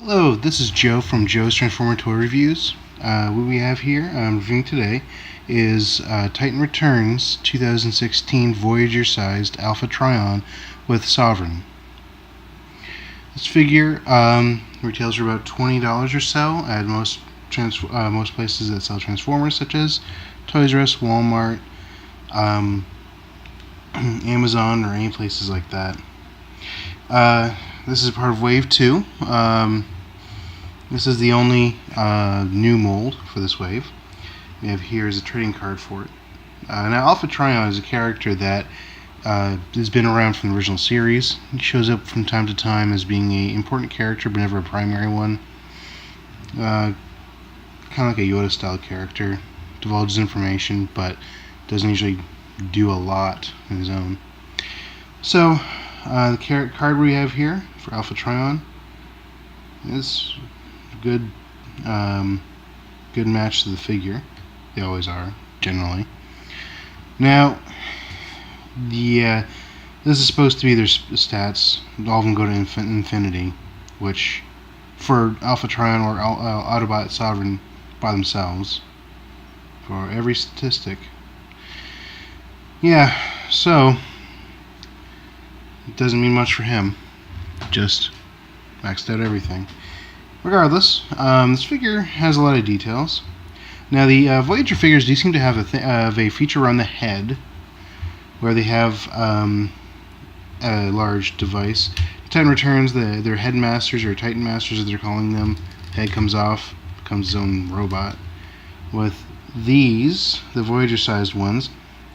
Hello, this is Joe from Joe's Transformer Toy Reviews. What we have here, I'm reviewing today, is Titan Returns 2016 Voyager-sized Alpha Trion with Sovereign. This figure retails for about $20 or so at most places that sell Transformers, such as Toys R Us, Walmart, Amazon, or any places like that. This is part of Wave 2. This is the only new mold for this wave. We have here is a trading card for it. Now, Alpha Trion is a character that has been around from the original series. He shows up from time to time as being an important character, but never a primary one. Kind of like a Yoda-style character. Divulges information, but doesn't usually do a lot on his own. So, the card we have here for Alpha Trion is good match to the figure. They always are, generally. Now, this is supposed to be their stats. All of them go to infinity, which for Alpha Trion or Autobot Sovereign by themselves, for every statistic. Yeah, so it doesn't mean much for him. Just maxed out everything. Regardless, this figure has a lot of details. Now, the Voyager figures do seem to have a feature on the head where they have a large device. Titan Returns, their headmasters or Titan Masters as they're calling them, head comes off, becomes his own robot. With these, the Voyager-sized ones,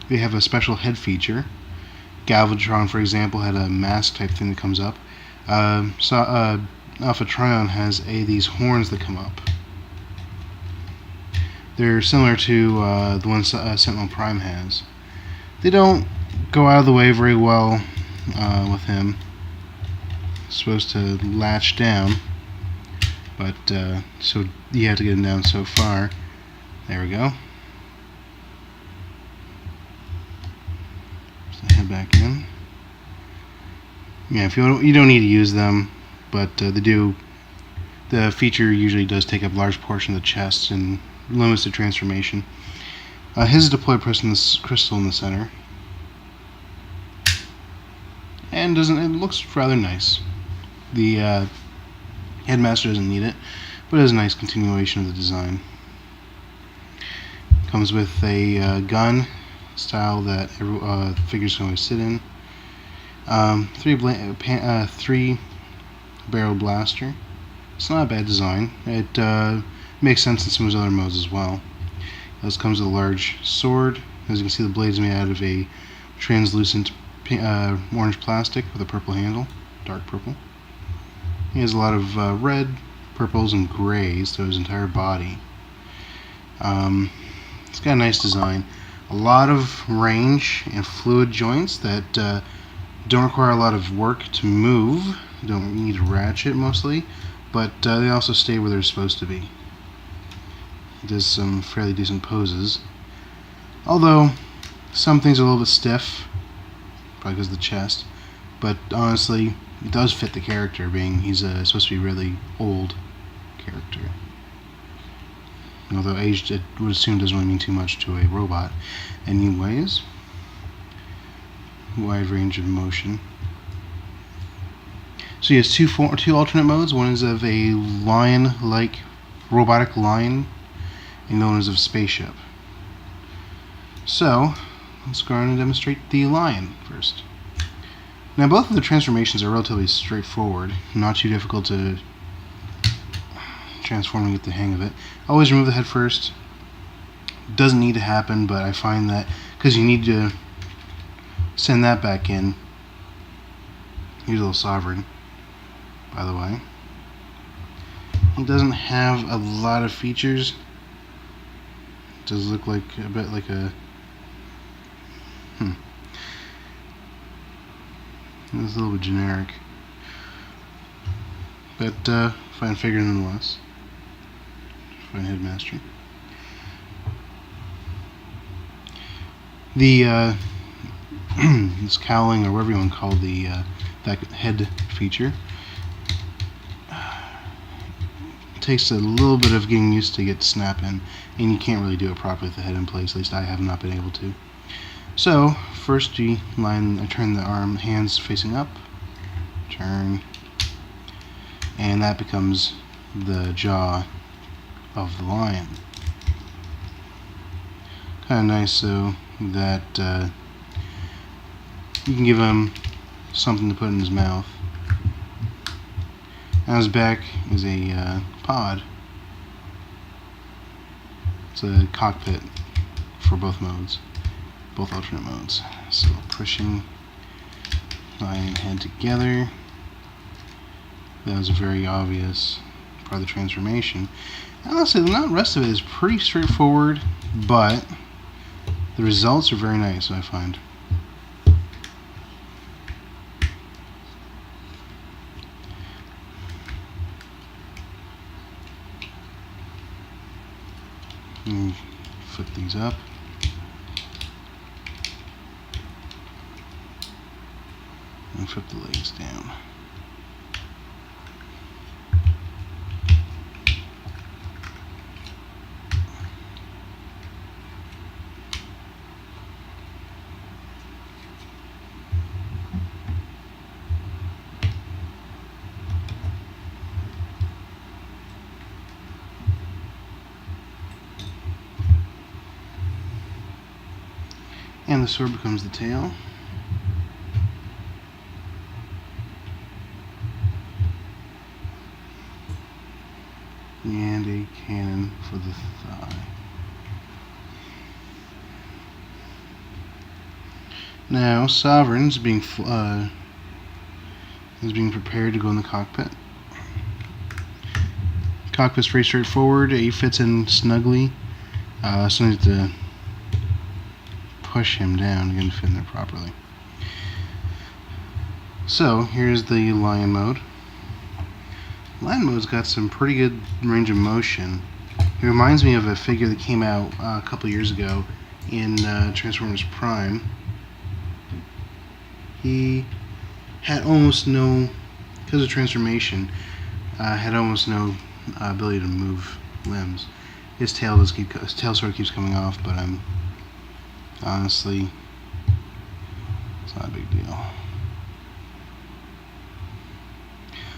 they have a special head feature. Galvatron, for example, had a mask type thing that comes up. Alpha Trion has these horns that come up. They're similar to the ones Sentinel Prime has. They don't go out of the way very well with him. It's supposed to latch down, but so you have to get him down so far. There we go. So head back in. Yeah, if you don't need to use them, but they do. The feature usually does take up a large portion of the chest and limits the transformation. His is deployed pressing this crystal in the center, and it looks rather nice. The headmaster doesn't need it, but it is a nice continuation of the design. Comes with a gun style that figures can always sit in. Three barrel blaster. It's not a bad design. It makes sense in some of his other modes as well. This comes with a large sword. As you can see, the blade's made out of a translucent orange plastic with a purple handle, dark purple. He has a lot of red, purples, and grays throughout his entire body. It's got a nice design. A lot of range and fluid joints that don't require a lot of work to move. Don't need to ratchet mostly, but they also stay where they're supposed to be. It does some fairly decent poses, although some things are a little bit stiff, probably because of the chest, but honestly it does fit the character, being he's supposed to be a really old character. Although age, it would assume, doesn't really mean too much to a robot. Anyways, wide range of motion. So he has two alternate modes. One is of a lion-like robotic lion, and the other one is of a spaceship. So let's go ahead and demonstrate the lion first. Now, both of the transformations are relatively straightforward, not too difficult to transform and get the hang of it. Always remove the head first. Doesn't need to happen, but I find that because you need to send that back in. Here's a little Sovereign, by the way. It doesn't have a lot of features. It does look like a bit like a It's a little bit generic, but fine figure nonetheless. Fine headmaster. The this cowling, or whatever you want to call that head feature, takes a little bit of getting used to get to snap in, and you can't really do it properly with the head in place. At least I have not been able to. So first you turn the hands facing up, turn, and that becomes the jaw of the lion. Kind of nice so that you can give him something to put in his mouth. On his back is a pod. It's a cockpit for both modes, both alternate modes. So pushing lion and head together. That was a very obvious part of the transformation. Honestly, the rest of it is pretty straightforward, but the results are very nice, I find. And flip these up. And flip the legs down. And the sword becomes the tail. And a cannon for the thigh. Now, Sovereign is being prepared to go in the cockpit. Cockpit's pretty straightforward. He fits in snugly. So I need to push him down to get him to fit in there properly. So here's the lion mode. Lion mode's got some pretty good range of motion. It reminds me of a figure that came out a couple years ago in Transformers Prime. He had almost no, because of transformation, had almost no ability to move limbs. His tail sort of keeps coming off, but honestly, it's not a big deal.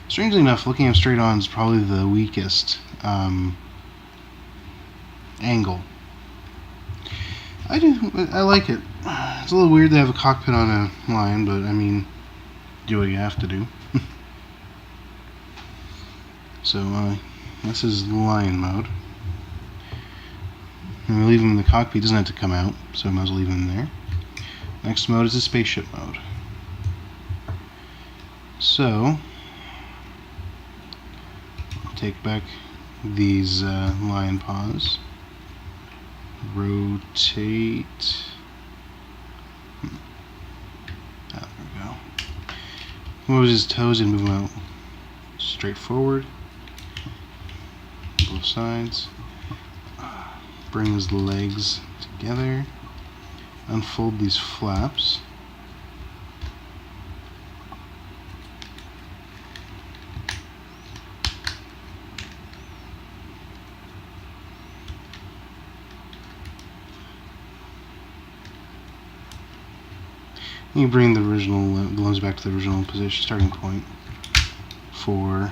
Strangely enough, looking at him straight on is probably the weakest angle. I like it. It's a little weird to have a cockpit on a lion, but I mean, do what you have to do. So this is lion mode. And we leave him in the cockpit. He doesn't have to come out, so I might as well leave him in there. Next mode is the spaceship mode. So take back these lion paws. Rotate. There we go. Move his toes and move them out straight forward. Both sides. Bring his legs together. Unfold these flaps. You bring the limbs back to the original position, starting point for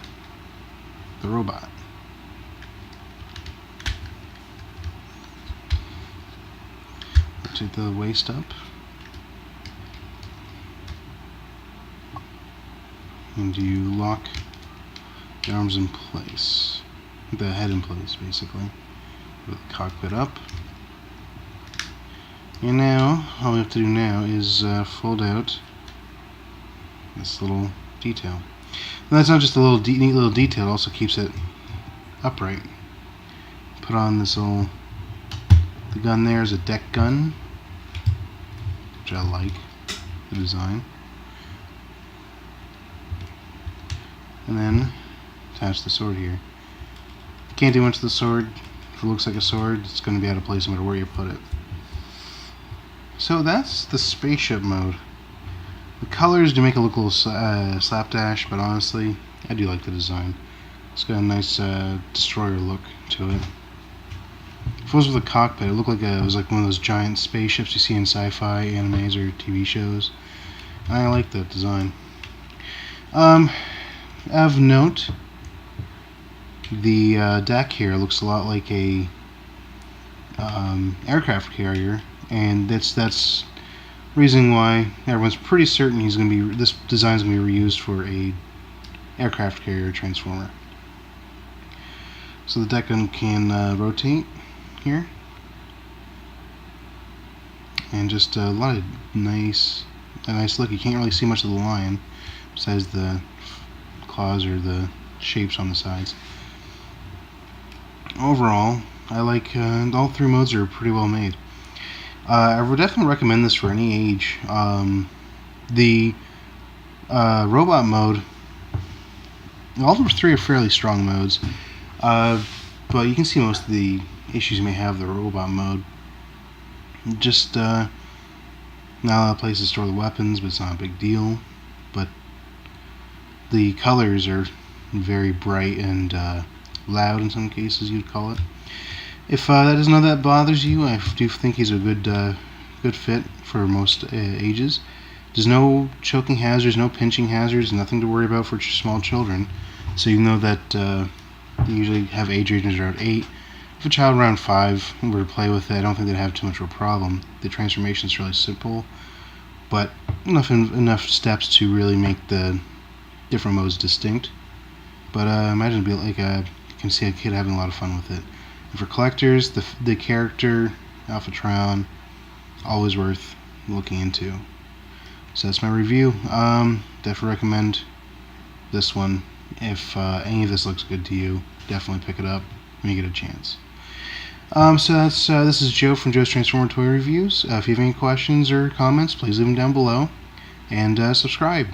the robot. Rotate the waist up. And you lock the arms in place. The head in place, basically. With the cockpit up. And now, all we have to do now is fold out this little detail. And that's not just a little neat little detail, it also keeps it upright. Put on this little, the gun there is a deck gun, which I like, the design. And then attach the sword here. Can't do much to the sword. If it looks like a sword, it's going to be out of place no matter where you put it. So that's the spaceship mode. The colors do make it look a little slapdash, but honestly, I do like the design. It's got a nice destroyer look to it. If it was with a cockpit, it looked like it was like one of those giant spaceships you see in sci-fi animes or TV shows. And I like that design. Of note, the deck here looks a lot like a aircraft carrier, and that's reason why everyone's pretty certain this design's gonna be reused for a aircraft carrier transformer. So the deck can rotate here, and just a lot of a nice look. You can't really see much of the lion besides the claws or the shapes on the sides. Overall, I like all three modes are pretty well made. I would definitely recommend this for any age. The robot mode, all the three are fairly strong modes, but you can see most of the issues you may have with the robot mode. Just not a lot of places to store the weapons, but it's not a big deal. But the colors are very bright and loud in some cases, you'd call it. If that bothers you, I do think he's a good fit for most ages. There's no choking hazards, no pinching hazards, nothing to worry about for small children. So you know that you usually have age ranges around 8. If a child around 5 were to play with it, I don't think they'd have too much of a problem. The transformation is really simple, but enough steps to really make the different modes distinct. But imagine it'd be like you can see a kid having a lot of fun with it. And for collectors, the character Alpha Trion, always worth looking into. So that's my review. Definitely recommend this one. If any of this looks good to you, definitely pick it up when you get a chance. So this is Joe from Joe's Transformer Toy Reviews. If you have any questions or comments, please leave them down below, and subscribe.